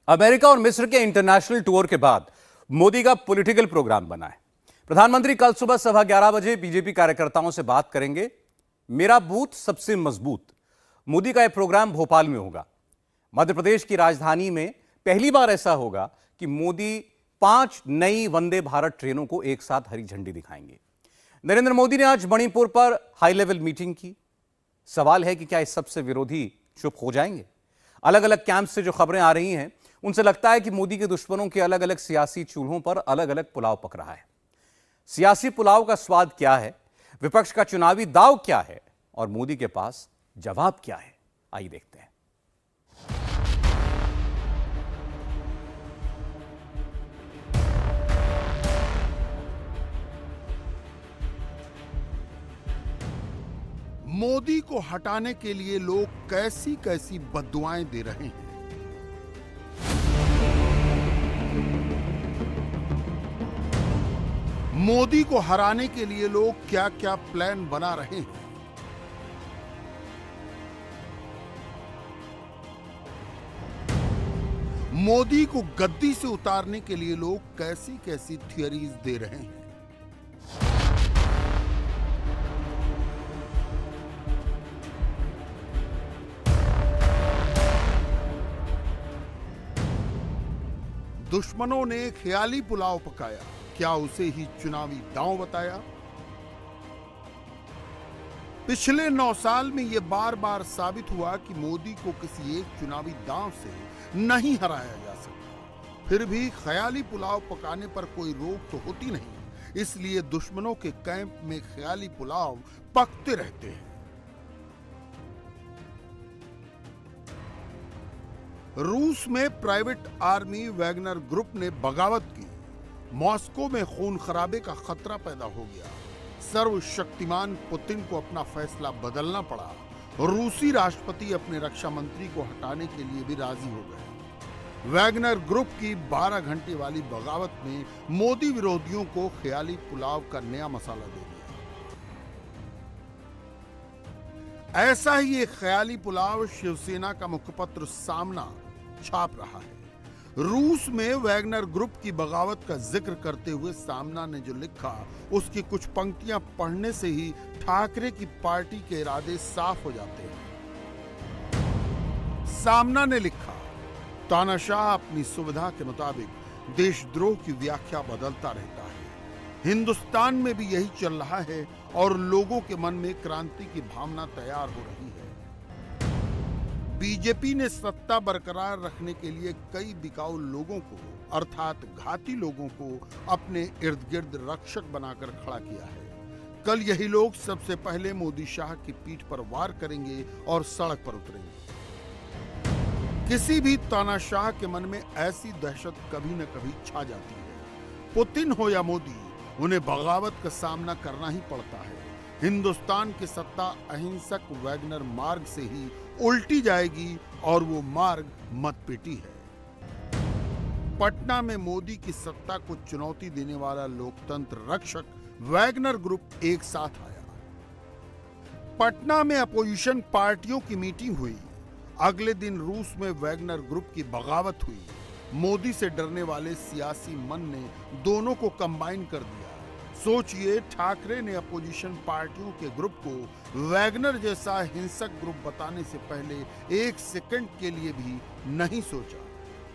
America और मिस्र के इंटरनेशनल टूर के बाद मोदी का पॉलिटिकल प्रोग्राम बना है। प्रधानमंत्री कल सुबह 11:15 बजे बीजेपी कार्यकर्ताओं से बात करेंगे। मेरा बूथ सबसे मजबूत, मोदी का यह प्रोग्राम भोपाल में होगा। मध्य प्रदेश की राजधानी में पहली बार ऐसा होगा कि मोदी 5 नई वंदे भारत ट्रेनों को एक साथ हरी झंडी दिखाएंगे। नरेंद्र मोदी ने आज मणिपुर पर हाई लेवल मीटिंग की। सवाल है कि क्या इस सबसे विरोधी चुप हो जाएंगे? अलग अलग कैंप से जो खबरें आ रही हैं, उनसे लगता है कि मोदी के दुश्मनों के अलग अलग सियासी चूल्हों पर अलग अलग पुलाव पक रहा है। सियासी पुलाव का स्वाद क्या है, विपक्ष का चुनावी दाव क्या है और मोदी के पास जवाब क्या है, आइए देखते हैं। मोदी को हटाने के लिए लोग कैसी कैसी बद्दुआएं दे रहे हैं। मोदी को हराने के लिए लोग क्या क्या प्लान बना रहे हैं। मोदी को गद्दी से उतारने के लिए लोग कैसी कैसी थियरीज दे रहे हैं। दुश्मनों ने ख्याली पुलाव पकाया, क्या उसे ही चुनावी दांव बताया? पिछले 9 साल में यह बार बार साबित हुआ कि मोदी को किसी एक चुनावी दांव से नहीं हराया जा सकता। फिर भी ख्याली पुलाव पकाने पर कोई रोक तो होती नहीं, इसलिए दुश्मनों के कैंप में ख्याली पुलाव पकते रहते हैं। रूस में प्राइवेट आर्मी वैगनर ग्रुप ने बगावत की। मॉस्को में खून खराबे का खतरा पैदा हो गया। सर्वशक्तिमान पुतिन को अपना फैसला बदलना पड़ा। रूसी राष्ट्रपति अपने रक्षा मंत्री को हटाने के लिए भी राजी हो गए। वैगनर ग्रुप की 12 घंटे वाली बगावत में मोदी विरोधियों को ख्याली पुलाव का नया मसाला दे दिया। ऐसा ही एक ख्याली पुलाव शिवसेना का मुखपत्र सामना छाप रहा है। रूस में वैगनर ग्रुप की बगावत का जिक्र करते हुए सामना ने जो लिखा, उसकी कुछ पंक्तियां पढ़ने से ही ठाकरे की पार्टी के इरादे साफ हो जाते हैं। सामना ने लिखा, तानाशाह अपनी सुविधा के मुताबिक देशद्रोह की व्याख्या बदलता रहता है। हिंदुस्तान में भी यही चल रहा है और लोगों के मन में क्रांति की भावना तैयार हो रही है। बीजेपी ने सत्ता बरकरार रखने के लिए कई बिकाऊ लोगों को, अर्थात घाती लोगों को अपने इर्द गिर्द रक्षक बनाकर खड़ा किया है। कल यही लोग सबसे पहले मोदी शाह की पीठ पर वार करेंगे और सड़क पर उतरेंगे। किसी भी तानाशाह के मन में ऐसी दहशत कभी न कभी छा जाती है। पुतिन हो या मोदी, उन्हें बगावत का सामना करना ही पड़ता है। हिंदुस्तान की सत्ता अहिंसक वैगनर मार्ग से ही उल्टी जाएगी और वो मार्ग मतपेटी है। पटना में मोदी की सत्ता को चुनौती देने वाला लोकतंत्र रक्षक वैगनर ग्रुप एक साथ आया। पटना में अपोजिशन पार्टियों की मीटिंग हुई। अगले दिन रूस में वैगनर ग्रुप की बगावत हुई। मोदी से डरने वाले सियासी मन ने दोनों को कंबाइन कर दिया। सोचिए, ठाकरे ने अपोजिशन पार्टियों के ग्रुप को वैगनर जैसा हिंसक ग्रुप बताने से पहले 1 सेकंड के लिए भी नहीं सोचा।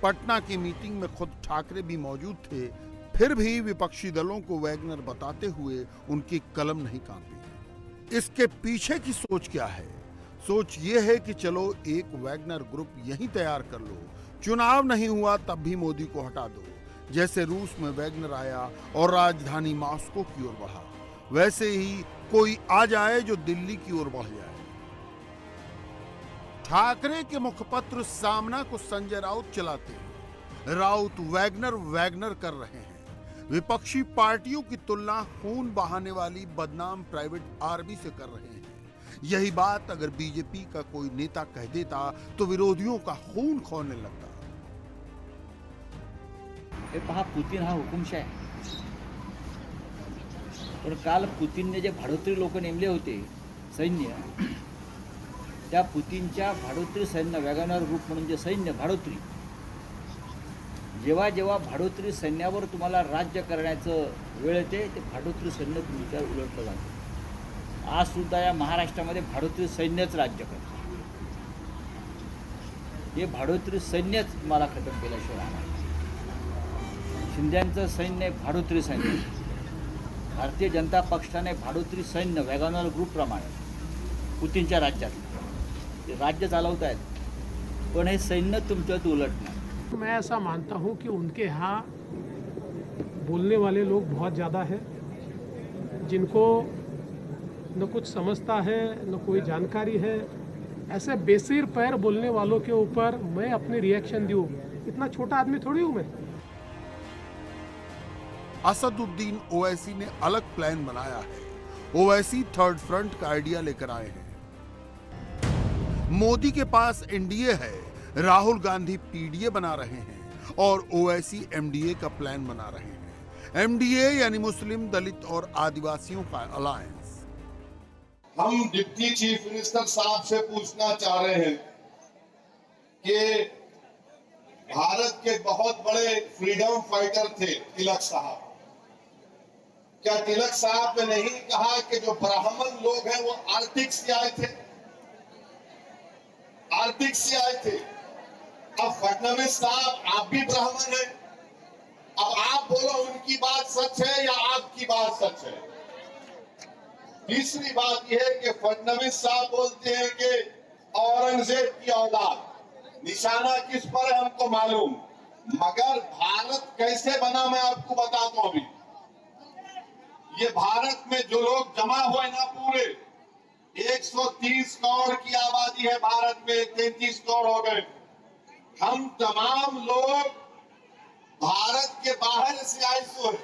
पटना की मीटिंग में खुद ठाकरे भी मौजूद थे, फिर भी विपक्षी दलों को वैगनर बताते हुए उनकी कलम नहीं कांपी। इसके पीछे की सोच क्या है? सोच ये है कि चलो एक वैगनर ग्रुप यहीं तैयार कर लो, चुनाव नहीं हुआ तब भी मोदी को हटा दो। जैसे रूस में वैगनर आया और राजधानी मॉस्को की ओर बढ़ा, वैसे ही कोई आ जाए जो दिल्ली की ओर बढ़ जाए। ठाकरे के मुखपत्र सामना को संजय राउत चलाते हैं। राउत वैगनर वैगनर कर रहे हैं। विपक्षी पार्टियों की तुलना खून बहाने वाली बदनाम प्राइवेट आर्मी से कर रहे हैं। यही बात अगर बीजेपी का कोई नेता कह देता तो विरोधियों का खून खौलने लगता। हे पहा, पुतिन हा हुकुमशाह आहे, पण काल पुतिनने जे भाडोत्री लोक नेमले होते सैन्य, त्या पुतिनच्या भाडोत्री सैन्य वॅगनर ग्रुप म्हणून जे सैन्य भाडोत्री जेव्हा जेव्हा भाडोत्री सैन्यावर तुम्हाला राज्य करण्याचं वेळ येते ते भाडोत्री सैन्य तुमच्यावर उलटलं जातं. आज सुद्धा या महाराष्ट्रामध्ये भाडोत्री सैन्यच राज्य करतं. हे भाडोत्री सैन्यच तुम्हाला खतम केल्याशिवाय राहणार. शिंद्यांचं सैन्य भाडोत्री सैन्य. भारतीय जनता पक्षाने भाडोत्री सैन्य वॅगनर ग्रुपप्रमाणे पुतीनच्या राज्यात ते राज्य चालवत आहेत, पण हे सैन्य तुमच्यात उलटणार. मैं ऐसा मानता हूं कि उनके यहाँ बोलने वाले लोग बहुत ज़्यादा हैं, जिनको न कुछ समझता है न कोई जानकारी है. ऐसे बेसिर पैर बोलने वालों के ऊपर मैं अपनी रिएक्शन दूँ, इतना छोटा आदमी थोड़ी हूँ मैं. असदुद्दीन ओवैसी ने अलग प्लान बनाया है. ओवैसी थर्ड फ्रंट का आइडिया लेकर आए हैं. मोदी के पास एनडीए है, राहुल गांधी पीडीए बना रहे हैं और ओवैसी एमडीए का प्लान बना रहे हैं. एमडीए यानी मुस्लिम, दलित और आदिवासियों का अलायंस. हम डिप्टी चीफ मिनिस्टर साहब से पूछना चाह रहे हैं कि भारत के बहुत बड़े फ्रीडम फाइटर थे तिलक साहब. क्या तिलक साहब ने नहीं कहा कि जो ब्राह्मण लोग हैं वो आर्टिक से आए थे, आर्टिक से आए थे. अब फडणवीस साहब आप भी ब्राह्मण हैं, अब आप बोलो उनकी बात सच है या आपकी बात सच है. तीसरी बात यह है कि फडणवीस साहब बोलते हैं कि औरंगजेब की औलाद. निशाना किस पर है हमको मालूम, मगर भारत कैसे बना मैं आपको बताता हूं. अभी ये भारत में जो लोग जमा हुए ना, पूरे 130 करोड़ की आबादी है भारत में, 33 करोड़ हो गए. हम तमाम लोग भारत के बाहर से आए हुए.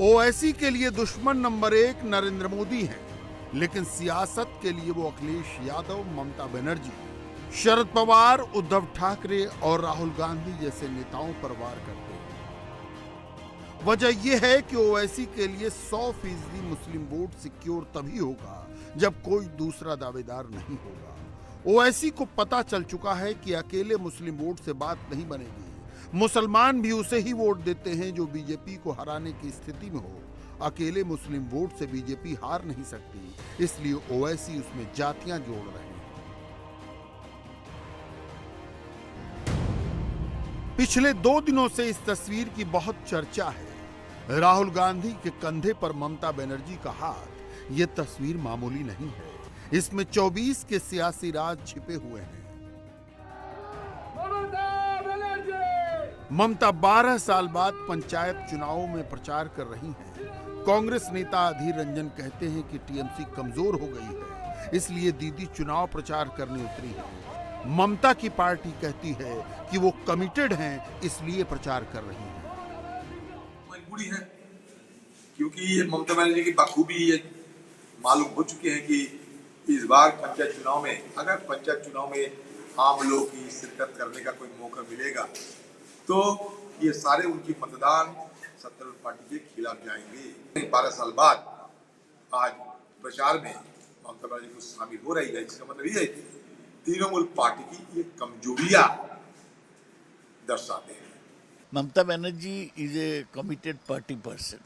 ओवैसी के लिए दुश्मन नंबर 1 नरेंद्र मोदी हैं, लेकिन सियासत के लिए वो अखिलेश यादव, ममता बनर्जी, शरद पवार, उद्धव ठाकरे और राहुल गांधी जैसे नेताओं पर वार करते हैं. वजह यह है कि ओवैसी के लिए 100% मुस्लिम वोट सिक्योर तभी होगा जब कोई दूसरा दावेदार नहीं होगा. ओवैसी को पता चल चुका है कि अकेले मुस्लिम वोट से बात नहीं बनेगी. मुसलमान भी उसे ही वोट देते हैं जो बीजेपी को हराने की स्थिति में हो. अकेले मुस्लिम वोट से बीजेपी हार नहीं सकती, इसलिए ओवैसी उसमें जातियां जोड़ रहे हैं. पिछले 2 दिनों से इस तस्वीर की बहुत चर्चा है. राहुल गांधी के कंधे पर ममता बनर्जी का हाथ. यह तस्वीर मामूली नहीं है, इसमें 24 के सियासी राज छिपे हुए हैं. ममता 12 साल बाद पंचायत चुनावों में प्रचार कर रही हैं. कांग्रेस नेता अधीर रंजन कहते हैं कि टीएमसी कमजोर हो गई है, इसलिए दीदी चुनाव प्रचार करने उतरी है. ममता की पार्टी कहती है कि वो कमिटेड हैं, इसलिए प्रचार कर रही है. मजबूरी है, क्योंकि ये ममता बनर्जी की बखूबी ये मालूम हो चुके हैं कि इस बार पंचायत चुनाव में, अगर पंचायत चुनाव में आम लोगों की शिरकत करने का कोई मौका मिलेगा तो ये सारे उनकी मतदान सत्तारूढ़ पार्टी के खिलाफ जाएंगे. 12 साल बाद आज प्रचार में ममता बनर्जी को शामिल हो रही है. इसका मतलब ये है कि तृणमूल पार्टी की ये कमजोरियां दर्शाते हैं. Mamata Banerjee is a committed party person.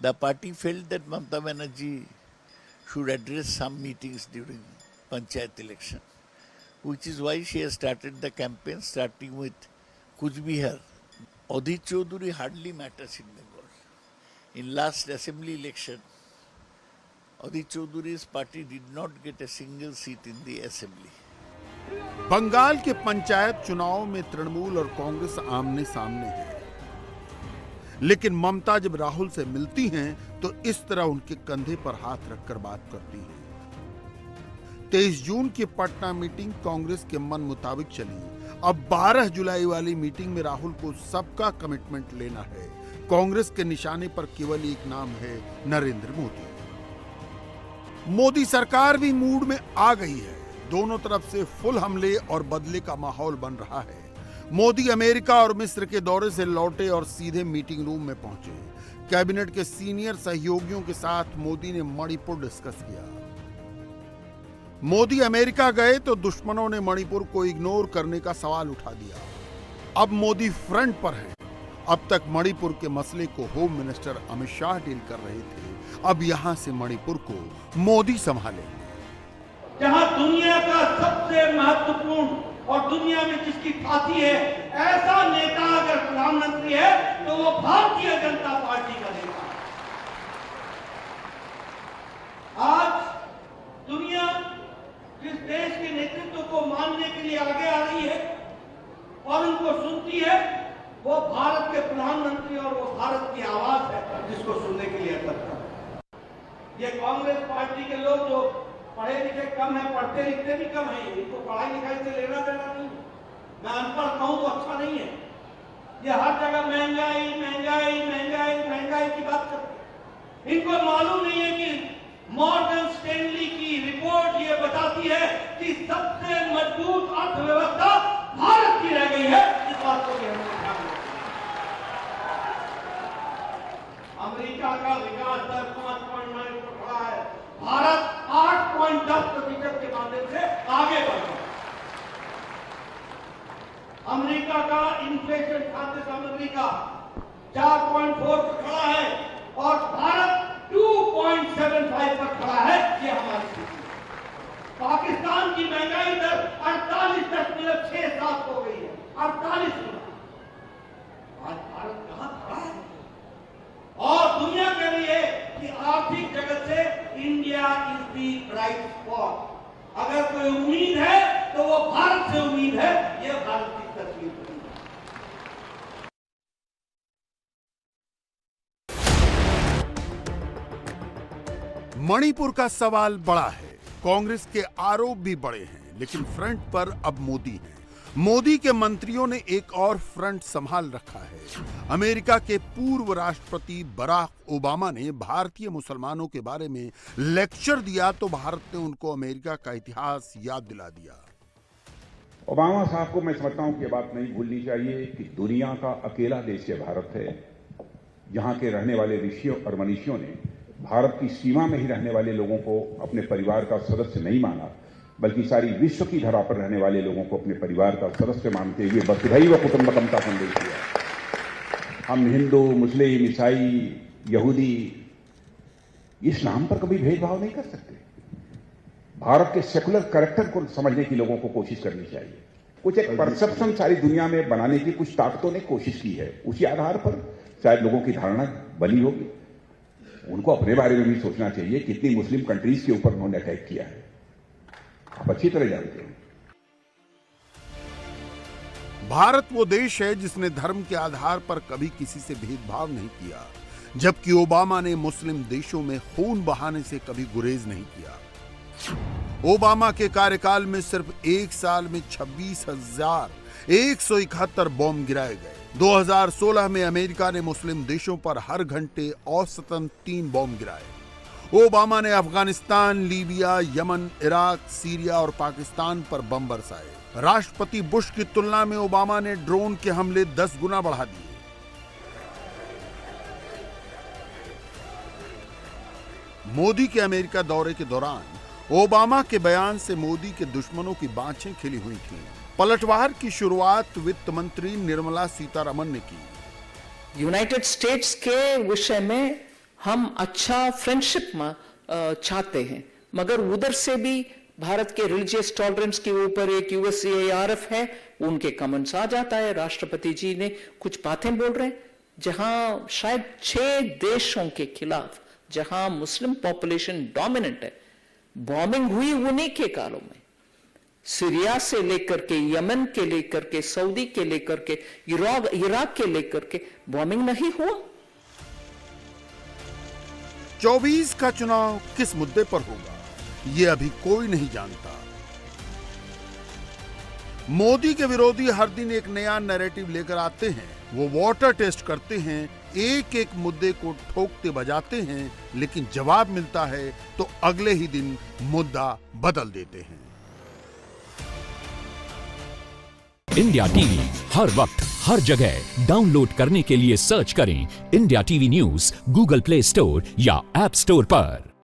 The party felt that Mamata Banerjee should address some meetings during Panchayat election, which is why she has started the campaign, starting with Kuch Bihar. Adhir Chaudhary hardly matters in Bengal. In last assembly election, Adhir Chaudhary's party did not get a single seat in the assembly. Bengal के पंचायत चुनाव में तृणमूल और कांग्रेस आमने सामने है, लेकिन ममता जब राहुल से मिलती हैं तो इस तरह उनके कंधे पर हाथ रखकर बात करती हैं. 23 जून की पटना मीटिंग कांग्रेस के मन मुताबिक चली. अब 12 जुलाई वाली मीटिंग में राहुल को सबका कमिटमेंट लेना है. कांग्रेस के निशाने पर केवल एक नाम है, नरेंद्र मोदी. मोदी सरकार भी मूड में आ गई है. दोनों तरफ से फुल हमले और बदले का माहौल बन रहा है. मोदी अमेरिका और मिस्र के दौरे से लौटे और सीधे मीटिंग रूम में पहुंचे. कैबिनेट के सीनियर सहयोगियों के साथ मोदी ने मणिपुर डिस्कस किया. मोदी अमेरिका गए तो दुश्मनों ने मणिपुर को इग्नोर करने का सवाल उठा दिया। अब मोदी फ्रंट पर हैं। अब तक मणिपुर के मसले को home minister Amit Shah deal कर रहे थे, अब यहां से मणिपुर को मोदी संभालेंगे। जहां दुनिया का सबसे महत्वपूर्ण और दुनिया में जिसकी ख्याति है, ऐसा नेता अगर प्रधानमंत्री है तो वो भारतीय जनता पार्टी का नेता है। आज दुनिया जिस देश के नेतृत्व को मानने के लिए आगे आ रही है और उनको सुनती है, वो भारत के प्रधानमंत्री और वो भारत की आवाज है जिसको सुनने के लिए करता है। ये कांग्रेस पार्टी के लोग जो पढ़े लिखे कम है, पढ़ते लिखते भी कम है, इनको पढ़ाई लिखाई से लेना देना नहीं। मैं अनपढ़ कहूं तो अच्छा नहीं है। ये हर जगह महंगाई महंगाई महंगाई महंगाई की बात करते हैं। इनको मालूम नहीं है कि मॉर्गन स्टैनली की रिपोर्ट ये बताती है कि सबसे मजबूत अर्थव्यवस्था भारत की रह गई है। इस बात को भी हमें ध्यान रखना है। अमेरिका का विकास दर 5.9 पर खड़ा है, भारत 8.10% के माध्यम से आगे बढ़ रहा है। अमेरिका का इन्फ्लेशन खाद्य सामग्री का 4.4 पर खड़ा है और भारत 2.75 पर खड़ा है। ये हमारी स्थिति है। पाकिस्तान की महंगाई दर 48.67 हो गई है, 48 गुना। आज भारत कहां खड़ा है? और दुनिया कह रही है कि आर्थिक जगत से India is the bright spot. अगर कोई उम्मीद है तो वो भारत से उम्मीद है। यह भारत की तस्वीर है। मणिपुर का सवाल बड़ा है, कांग्रेस के आरोप भी बड़े हैं, लेकिन फ्रंट पर अब मोदी हैं। मोदी के मंत्रियों ने एक और फ्रंट संभाल रखा है। अमेरिका के पूर्व राष्ट्रपति बराक ओबामा ने भारतीय मुसलमानों के बारे में लेक्चर दिया तो भारत ने उनको अमेरिका का इतिहास याद दिला दिया। ओबामा साहब को मैं समझता हूं कि ये बात नहीं भूलनी चाहिए कि दुनिया का अकेला देश ये भारत है जहां के रहने वाले ऋषियों और मनीषियों ने भारत की सीमा में ही रहने वाले लोगों को अपने परिवार का सदस्य नहीं माना, बल्कि सारी विश्व की धरा पर रहने वाले लोगों को अपने परिवार का सदस्य मानते हुए वसुधैव कुटुंबकम का संदेश दिया। हम हिंदू, मुस्लिम, ईसाई, यहूदी इस नाम पर कभी भेदभाव नहीं कर सकते। भारत के सेकुलर कैरेक्टर को समझने की लोगों को कोशिश करनी चाहिए। कुछ एक परसेप्शन सारी दुनिया में बनाने की कुछ ताकतों ने कोशिश की है, उसी आधार पर शायद लोगों की धारणा बनी होगी। उनको अपने बारे में भी सोचना चाहिए, कितनी मुस्लिम कंट्रीज के ऊपर उन्होंने अटैक किया है, आप अच्छी तरह जानते हैं। भारत वो देश है जिसने धर्म के आधार पर कभी किसी से भेदभाव नहीं किया, जबकि ओबामा ने मुस्लिम देशों में खून बहाने से कभी गुरेज नहीं किया। ओबामा के कार्यकाल में सिर्फ एक साल में 26,171 बॉम्ब गिराए गए। 2016 में अमेरिका ने मुस्लिम देशों पर हर घंटे औसतन 3 बॉम्ब गिराए। ओबामा ने Afghanistan, Libya, Yemen, Iraq, Syria और पाकिस्तान पर बम बरसाए। राष्ट्रपति बुश की तुलना में ओबामा ने ड्रोन के हमले 10 गुना बढ़ा दिए। मोदी के अमेरिका दौरे के दौरान ओबामा के बयान से मोदी के दुश्मनों की बाँछें खिली हुई थीं। पलटवार की शुरुआत वित्त मंत्री निर्मला सीतारमण ने की। यूनाइटेड स्टेट्स के विषय में हम अच्छा फ्रेंडशिप चाहते हैं, मगर उधर से भी भारत के रिलीजियस टॉलरेंस के ऊपर एक USCIRF है, उनके कमेंट्स आ जाता है। राष्ट्रपति जी ने कुछ बातें बोल रहे हैं जहां शायद 6 देशों के खिलाफ, जहां मुस्लिम पॉपुलेशन डोमिनेंट है, बॉम्बिंग हुई उन्हीं के कालों में। सीरिया से लेकर के, यमन के लेकर के, सऊदी के लेकर के, इराक के लेकर के बॉम्बिंग नहीं हुआ। 24 का चुनाव किस मुद्दे पर होगा, ये अभी कोई नहीं जानता। मोदी के विरोधी हर दिन एक नया नैरेटिव लेकर आते हैं। वो वाटर टेस्ट करते हैं, एक एक मुद्दे को ठोकते बजाते हैं, लेकिन जवाब मिलता है तो अगले ही दिन मुद्दा बदल देते हैं। इंडिया टीवी हर वक्त हर जगह डाउनलोड करने के लिए सर्च करें India TV news Google play store या ऐप स्टोर पर।